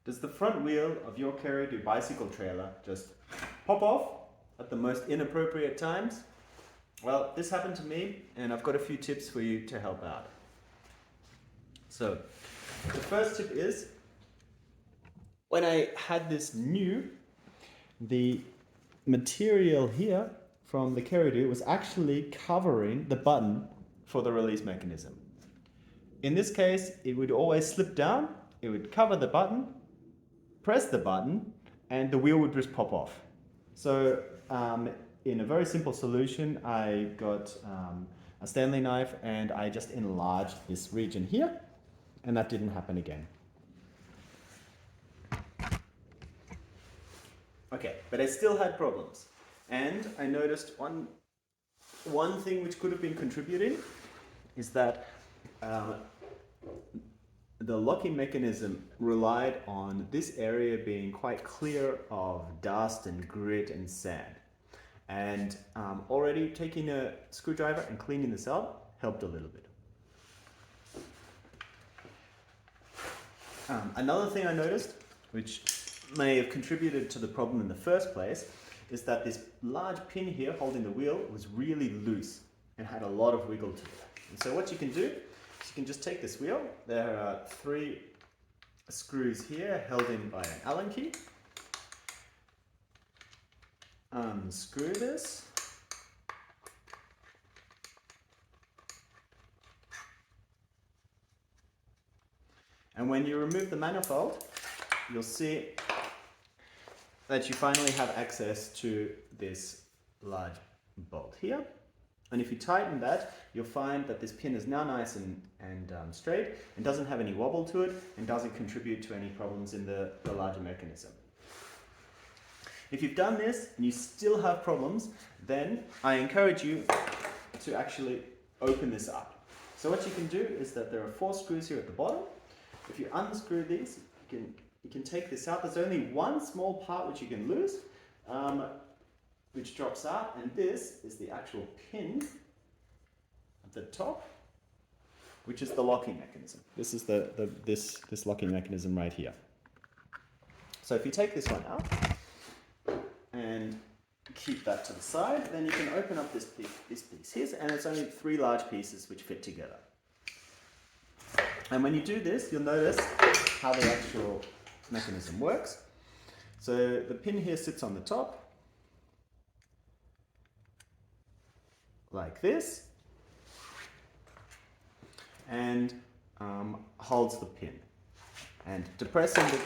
Does the front wheel of your Qeridoo bicycle trailer just pop off at the most inappropriate times? Well, this happened to me, and I've got a few tips for you to help out. So, the first tip is, when I had this new, the material here from the Qeridoo was actually covering the button for the release mechanism. In this case, it would always slip down, it would cover the button, press the button, and the wheel would just pop off. So in a very simple solution, I got a Stanley knife and I just enlarged this region here, and that didn't happen again. Okay, but I still had problems. And I noticed one thing which could have been contributing is that the locking mechanism relied on this area being quite clear of dust and grit and sand. And already taking a screwdriver and cleaning this out helped a little bit. Another thing I noticed, which may have contributed to the problem in the first place, is that this large pin here holding the wheel was really loose and had a lot of wiggle to it. And so what you can do is you can just take this wheel. There are 3 screws here held in by an Allen key. Unscrew this. And when you remove the manifold, you'll see that you finally have access to this large bolt here. And if you tighten that, you'll find that this pin is now nice and straight and doesn't have any wobble to it and doesn't contribute to any problems in the larger mechanism. If you've done this and you still have problems, then I encourage you to actually open this up. So what you can do is that there are 4 screws here at the bottom. If you unscrew these, you can take this out. There's only one small part which you can lose, which drops out, and this is the actual pin at the top, which is the locking mechanism. This is this locking mechanism right here. So if you take this one out and keep that to the side, then you can open up this piece here, and it's only 3 large pieces which fit together. And when you do this, you'll notice how the actual mechanism works. So the pin here sits on the top, like this, and holds the pin. And depressing it,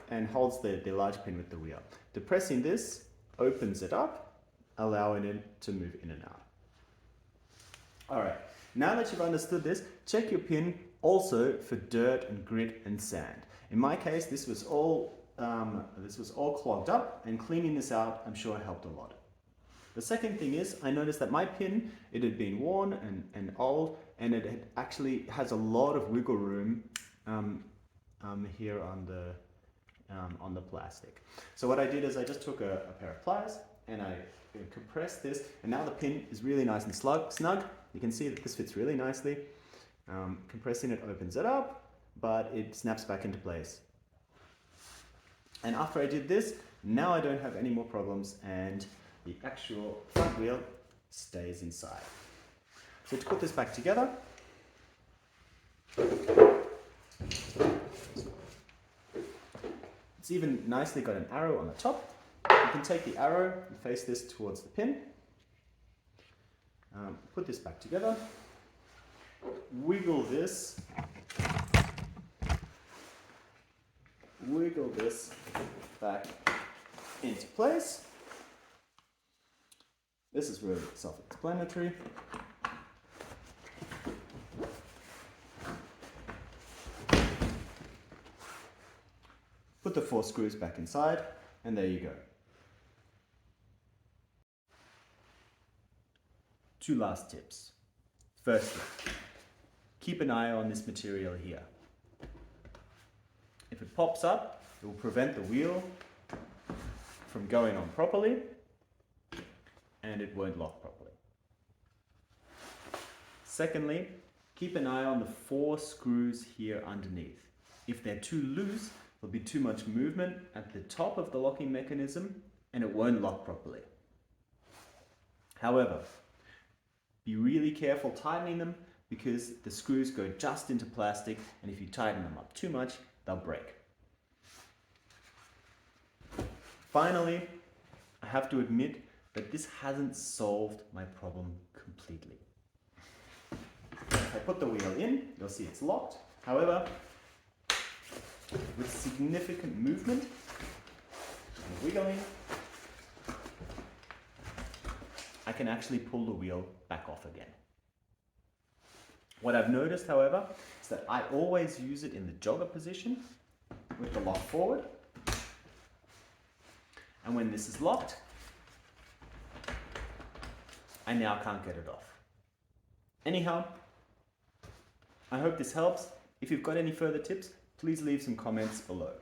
and holds the large pin with the wheel. Depressing this opens it up, allowing it to move in and out. Alright, now that you've understood this, check your pin also for dirt and grit and sand. In my case, this was all clogged up, and cleaning this out, I'm sure, helped a lot. The second thing is, I noticed that my pin, it had been worn and old, and it actually has a lot of wiggle room here on the plastic. So what I did is I just took a pair of pliers and I compressed this, and now the pin is really nice and snug. You can see that this fits really nicely. Compressing it opens it up, but it snaps back into place. And after I did this, now I don't have any more problems, and the actual front wheel stays inside. So to put this back together, it's even nicely got an arrow on the top. You can take the arrow and face this towards the pin. Put this back together. Wiggle this back into place. This is really self-explanatory. Put the 4 screws back inside, and there you go. 2 last tips. Firstly, keep an eye on this material here. If it pops up, it will prevent the wheel from going on properly, and it won't lock properly. Secondly, keep an eye on the 4 screws here underneath. If they're too loose, There'll be too much movement at the top of the locking mechanism and it won't lock properly. However, be really careful tightening them because the screws go just into plastic, and if you tighten them up too much, they'll break. Finally, I have to admit that this hasn't solved my problem completely. If I put the wheel in, you'll see it's locked. However, with significant movement and wiggling, I can actually pull the wheel back off again. What I've noticed, however, is that I always use it in the jogger position with the lock forward. And when this is locked, I now can't get it off. Anyhow, I hope this helps. If you've got any further tips, please leave some comments below.